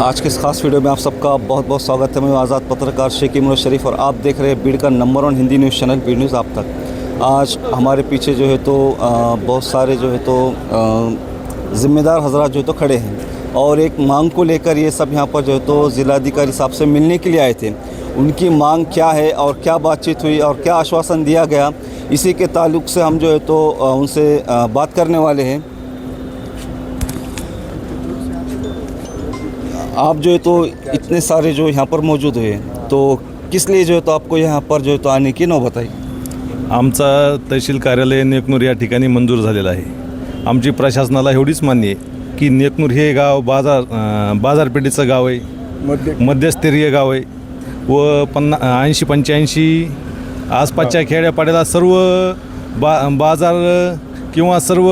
आज के इस खास वीडियो में आप सबका बहुत बहुत स्वागत है। मैं आज़ाद पत्रकार शेख इमरान शरीफ और आप देख रहे हैं बीड़ का number 1 Hindi news channel Beed news आप तक। आज हमारे पीछे जो है तो बहुत सारे जो है तो ज़िम्मेदार हजरात जो है तो खड़े हैं और एक मांग को लेकर ये सब यहाँ पर जो है तो ज़िलाधिकारी साहब से मिलने के लिए आए थे। उनकी मांग क्या है और क्या बातचीत हुई और क्या आश्वासन दिया गया, इसी के ताल्लुक़ से हम जो है तो उनसे बात करने वाले हैं। आप जो है तो इतने सारे जो यहाँ पर मौजूद हुए तो किस लिए जो है तो आपको यहाँ पर जो है तो आने की नौबत आई? आमचा तहसील कार्यालय नेकनूर या ठिकाणी मंजूर झालेलं आहे। आमची प्रशासनाला एवढीच मान्य आहे की नेकनूर हे गाव बाजारपेठेचं गाव आहे, मध्यस्तरीय गाव आहे व 80-85 आसपासच्या खेड्यापाड्याला सर्व बाजार किंवा सर्व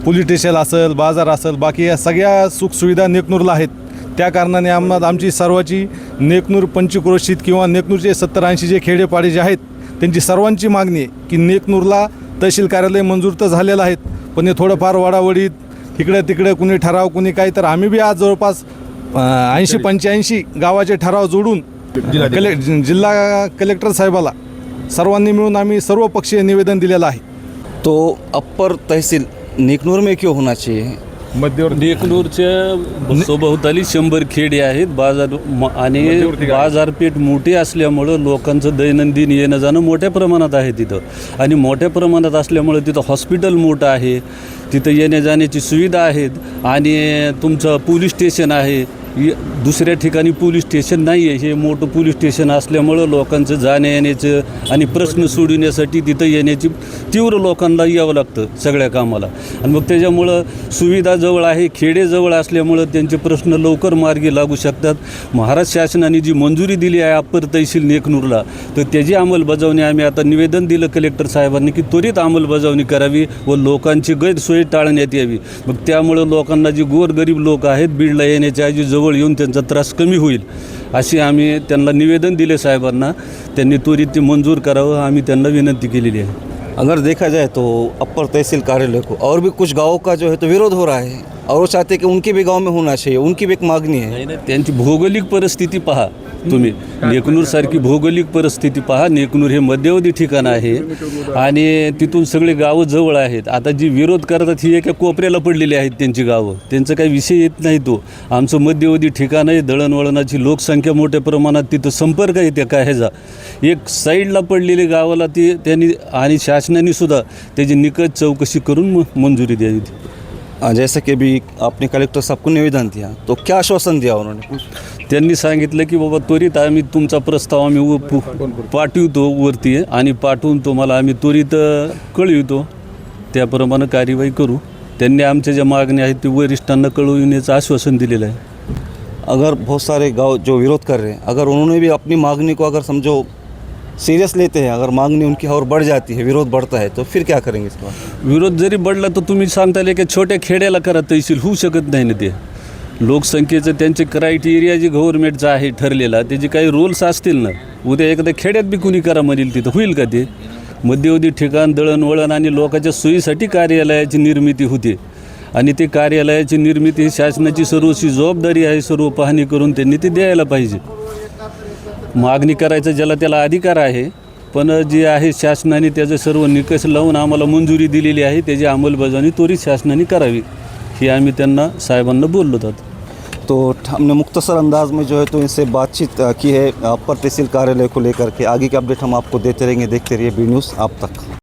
पोलीस स्टेशन असेल, बाजार असेल, बाकी या सगळ्या सुखसुविधा नेकनूरला आहेत। त्या कारणाने आमची सर्वाची नेकनूर पंचक्रोशीत किंवा नेकनूरचे 70-80 जे खेडेपाडे जे आहेत त्यांची सर्वांची मागणी आहे की नेकनूरला तहसील कार्यालय मंजूर तर झालेलं आहेत, पण हे थोडंफार वाडावडीत इकडे तिकडे कुणी ठराव कुणी काय, तर आम्ही बी आज जवळपास 80-85 गावाचे ठराव जोडून जिल्हा कलेक्टर साहेबाला सर्वांनी मिळून आम्ही सर्व पक्षीय निवेदन दिलेलं आहे। तो अप्पर तहसील नेकनूर में क्यों होना चाहिए? नेकनूरच्या सभोवताली 100 खेडे आहेत, आणि बाजारपेठ मोठी असल्यामुळं लोकांचं दैनंदिन येणं जाणं मोठ्या प्रमाणात आहे तिथं, आणि मोठ्या प्रमाणात असल्यामुळं तिथं हॉस्पिटल मोठं आहे, तिथं येण्या जाण्याची सुविधा आहेत आणि तुमचं पोलीस स्टेशन आहे। दुसऱ्या ठिकाणी पोलीस स्टेशन नाही आहे, हे मोठं पोलीस स्टेशन असल्यामुळं लोकांचं जाण्या येण्याचं आणि प्रश्न सोडवण्यासाठी तिथं येण्याची तीव्र लोकांना यावं लागतं सगळ्या कामाला, आणि मग त्याच्यामुळं सुविधा जवळ आहे, खेडे जवळ असल्यामुळं त्यांचे प्रश्न लवकर मार्गी लागू शकतात। महाराष्ट्र शासनाने जी मंजुरी दिली आहे अप्पर तहसील नेकनूरला, तर त्याची अंमलबजावणी आम्ही आता निवेदन दिलं कलेक्टर साहेबांनी की त्वरित अंमलबजावणी करावी व लोकांची गैरसोय टाळण्यात यावी। मग त्यामुळं लोकांना जी गोरगरीब लोक आहेत बीडला येण्याच्या ऐवजी जवळ येऊन त्यांचा त्रास कमी होईल अशी आम्ही त्यांना निवेदन दिले साहेबांना, त्यांनी त्वरित ते मंजूर करावं आम्ही त्यांना विनंती केलेली आहे। अगर देखा जाए तो अप्पर तहसील कार्यालय को और भी कुछ गाँवों का जो है तो विरोध हो रहा है और वो चाहते हैं कि उनके भी गांव में होना चाहिए, उनकी भी एक मागणी है। नाही, त्यांची भौगोलिक परिस्थिती पहा तुम्ही, नेकनूरसारखी भौगोलिक परिस्थिती पहा। नेकनूर हे मध्यवर्ती ठिकाण आहे आणि तिथून सगळे गावं जवळ आहेत। आता जी विरोध करतात ही एका कोपऱ्याला पडलेली आहेत त्यांची गावं, त्यांचा काही विषय येत नाही तो। आमचं मध्यवर्ती ठिकाण आहे, दळणवळणाची लोकसंख्या मोठ्या प्रमाणात, तिथं संपर्क आहे त्या काय ह्याचा, एक साईडला पडलेली गावाला ती त्यांनी आणि शासनाने सुद्धा त्याची निकष चौकशी करून मंजुरी द्यावी। जैसे कि अभी आपने कलेक्टर साहब को निवेदन दिया तो क्या आश्वासन दिया उन्होंने? त्यांनी सांगितलं की बाबा त्वरित आम्ही तुमचा प्रस्ताव आम्ही पाठवतो वरती आणि पाठवून तुम्हाला आम्ही त्वरित कळवितो, त्याप्रमाणे कार्यवाही करू। त्यांनी आमच्या ज्या मागण्या आहेत ते वरिष्ठांना कळविण्याचं आश्वासन दिलेलं आहे। अगर बहुत सारे गांव जो विरोध कर रहे हैं, अगर उन्होंने भी अपनी मांगनी को अगर समझो सीरियस लेते हैं, अगर मांगनी उनकी और बढ़ जाती है, विरोध बढ़ता है, तो फिर क्या करेंगे इसका? विरोध जरी बढ़ला तर तुम्ही सांगताले की छोट्या खेड्याला करा तहसील, होऊ शकत नाही ना ते। लोकसंख्येचं त्यांचे क्रायटेरिया जे गव्हर्नमेंटचं आहे ठरलेला, त्याचे काही रूल्स असतील ना, उद्या एखाद्या खेड्यात बी कुणी करा म्हणेल तिथं होईल का ते? मध्यवर्ती ठिकाण, दळणवळण आणि लोकांच्या सोयीसाठी कार्यालयाची निर्मिती होते, आणि ते कार्यालयाची निर्मिती ही शासनाची सर्वस्वी जबाबदारी आहे। सर्व पाहणी करून त्यांनी ते द्यायला पाहिजे। मागणी करायचं ज्याला त्याला अधिकार आहे, पण जे आहे शासनाने त्याचे सर्व निकष लावून आम्हाला मंजुरी दिलेली आहे, त्याची अंमलबजावणी त्वरित शासनाने करावी ही आम्ही त्यांना साहेबांना बोललो होतो। तो हमने मुख्तसर अंदाज में जो है तो इनसे बातचीत की है अप्पर तहसील कार्यालय को लेकर के। आगे के अपडेट हम आपको देते रहेंगे, देखते रहिए बी न्यूज़ आप तक।